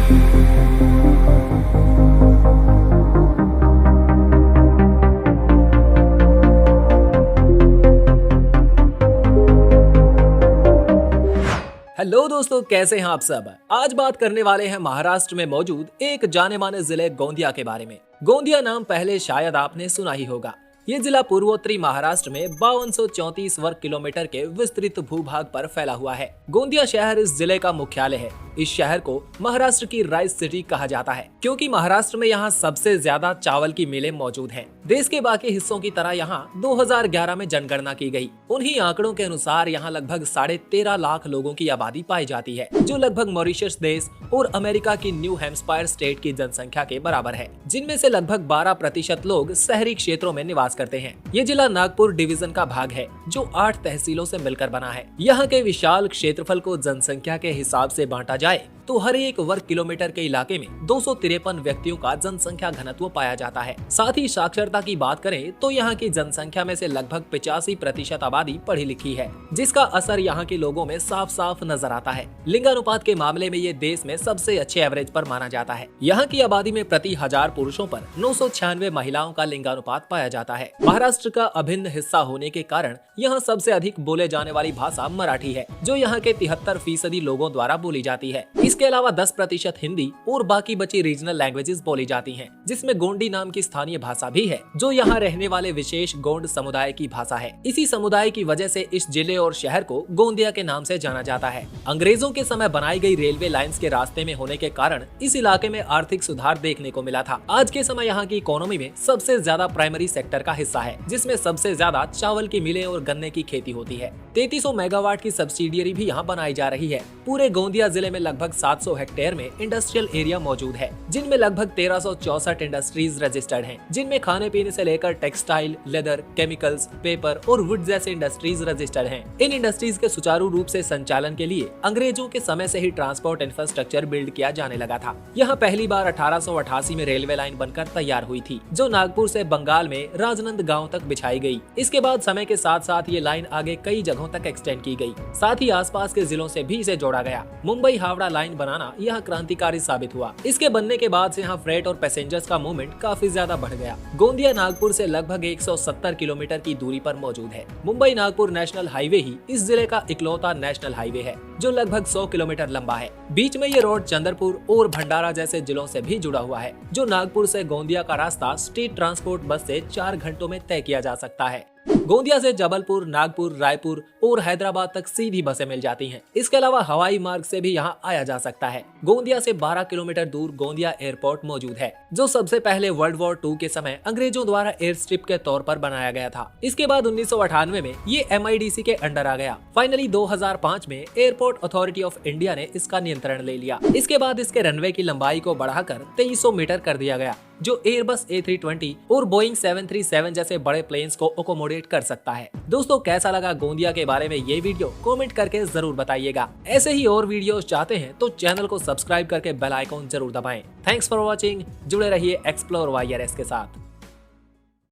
Hello दोस्तों, कैसे हैं आप सब। आज बात करने वाले हैं महाराष्ट्र में मौजूद एक जाने माने जिले गोंदिया के बारे में। गोंदिया नाम पहले शायद आपने सुना ही होगा। ये जिला पूर्वोत्तरी महाराष्ट्र में 5234 वर्ग किलोमीटर के विस्तृत भूभाग पर फैला हुआ है। गोंदिया शहर इस जिले का मुख्यालय है। इस शहर को महाराष्ट्र की राइस सिटी कहा जाता है, क्योंकि महाराष्ट्र में यहाँ सबसे ज्यादा चावल की मिलें मौजूद हैं। देश के बाकी हिस्सों की तरह यहाँ 2011 में जनगणना की गई। उन्हीं आंकड़ों के अनुसार यहाँ लगभग 13.5 लाख लोगों की आबादी पाई जाती है, जो लगभग मॉरिशस देश और अमेरिका की न्यू हैम्पशायर स्टेट की जनसंख्या के बराबर है, जिनमें से लगभग 12% लोग शहरी क्षेत्रों में निवास करते हैं। ये जिला नागपुर डिवीजन का भाग है, जो 8 तहसीलों से मिलकर बना है। यहाँ के विशाल क्षेत्रफल को जनसंख्या के हिसाब से बांटा जाए तो हर एक वर्ग किलोमीटर के इलाके में 253 व्यक्तियों का जनसंख्या घनत्व पाया जाता है। साथ ही साक्षरता की बात करें तो यहाँ की जनसंख्या में से लगभग 85% आबादी पढ़ी लिखी है, जिसका असर यहाँ के लोगों में साफ साफ नजर आता है। लिंगानुपात के मामले में ये देश में सबसे अच्छे एवरेज पर माना जाता है। यहाँ की आबादी में प्रति 1000 पुरुषों पर 996 महिलाओं का लिंगानुपात पाया जाता है। महाराष्ट्र का अभिन्न हिस्सा होने के कारण यहाँ सबसे अधिक बोले जाने वाली भाषा मराठी है, जो यहाँ के 73% लोगों द्वारा बोली जाती है। इसके अलावा 10% हिंदी और बाकी बची रीजनल लैंग्वेजेस बोली जाती हैं, जिसमें गोंडी नाम की स्थानीय भाषा भी है, जो यहाँ रहने वाले विशेष गोंड समुदाय की भाषा है। इसी समुदाय की वजह से इस जिले और शहर को गोंदिया के नाम से जाना जाता है। अंग्रेजों के समय बनाई गई रेलवे लाइंस के रास्ते में होने के कारण इस इलाके में आर्थिक सुधार देखने को मिला था। आज के समय यहाँ की इकोनॉमी में सबसे ज्यादा प्राइमरी सेक्टर का हिस्सा है, जिसमें सबसे ज्यादा चावल की मिलें और गन्ने की खेती होती है। 3300 मेगावाट की सब्सिडियरी भी यहाँ बनाई जा रही है। पूरे गोंदिया जिले में लगभग 700 हेक्टेयर में इंडस्ट्रियल एरिया मौजूद है, जिनमें लगभग 1364 इंडस्ट्रीज रजिस्टर्ड हैं, जिनमें खाने पीने से लेकर टेक्सटाइल, लेदर, केमिकल्स, पेपर और वुड जैसे इंडस्ट्रीज रजिस्टर्ड हैं। इन इंडस्ट्रीज के सुचारू रूप से संचालन के लिए अंग्रेजों के समय से ही ट्रांसपोर्ट इंफ्रास्ट्रक्चर बिल्ड किया जाने लगा था। यहाँ पहली बार 1888 में रेलवे लाइन बनकर तैयार हुई थी, जो नागपुर से बंगाल में राजनंद गाँव तक बिछाई गई। इसके बाद समय के साथ साथ ये लाइन आगे कई जगहों तक एक्सटेंड की गई। साथ ही आसपास के जिलों से भी इसे जोड़ा गया। मुंबई हावड़ा लाइन बनाना यह क्रांतिकारी साबित हुआ। इसके बनने के बाद से यहाँ फ्रेट और पैसेंजर्स का मूवमेंट काफी ज्यादा बढ़ गया। गोंदिया नागपुर से लगभग 170 किलोमीटर की दूरी पर मौजूद है। मुंबई नागपुर नेशनल हाईवे ही इस जिले का इकलौता नेशनल हाईवे है, जो लगभग 100 किलोमीटर लंबा है। बीच में ये रोड चंद्रपुर और भंडारा जैसे जिलों से भी जुड़ा हुआ है। जो नागपुर से गोंदिया का रास्ता स्टेट ट्रांसपोर्ट बस से 4 घंटों में तय किया जा सकता है। गोंदिया से जबलपुर, नागपुर, रायपुर और हैदराबाद तक सीधी बसें मिल जाती हैं। इसके अलावा हवाई मार्ग से भी यहाँ आया जा सकता है। गोंदिया से 12 किलोमीटर दूर गोंदिया एयरपोर्ट मौजूद है, जो सबसे पहले वर्ल्ड वॉर 2 के समय अंग्रेजों द्वारा एयर स्ट्रिप के तौर पर बनाया गया था। इसके बाद 1998 में ये MIDC के अंडर आ गया। फाइनली 2005 में एयरपोर्ट अथॉरिटी ऑफ इंडिया ने इसका नियंत्रण ले लिया। इसके बाद इसके रनवे की लंबाई को बढ़ाकर 2300 मीटर कर दिया गया, जो एयरबस A320 और बोइंग 737 जैसे बड़े प्लेन्स को अकोमोडेट कर सकता है। दोस्तों, कैसा लगा गोंदिया के बारे में ये वीडियो कमेंट करके जरूर बताइएगा। ऐसे ही और वीडियोस चाहते हैं तो चैनल को सब्सक्राइब करके बेल आइकॉन जरूर दबाएं। Thanks for watching. जुड़े रहिए एक्सप्लोर YRS के साथ।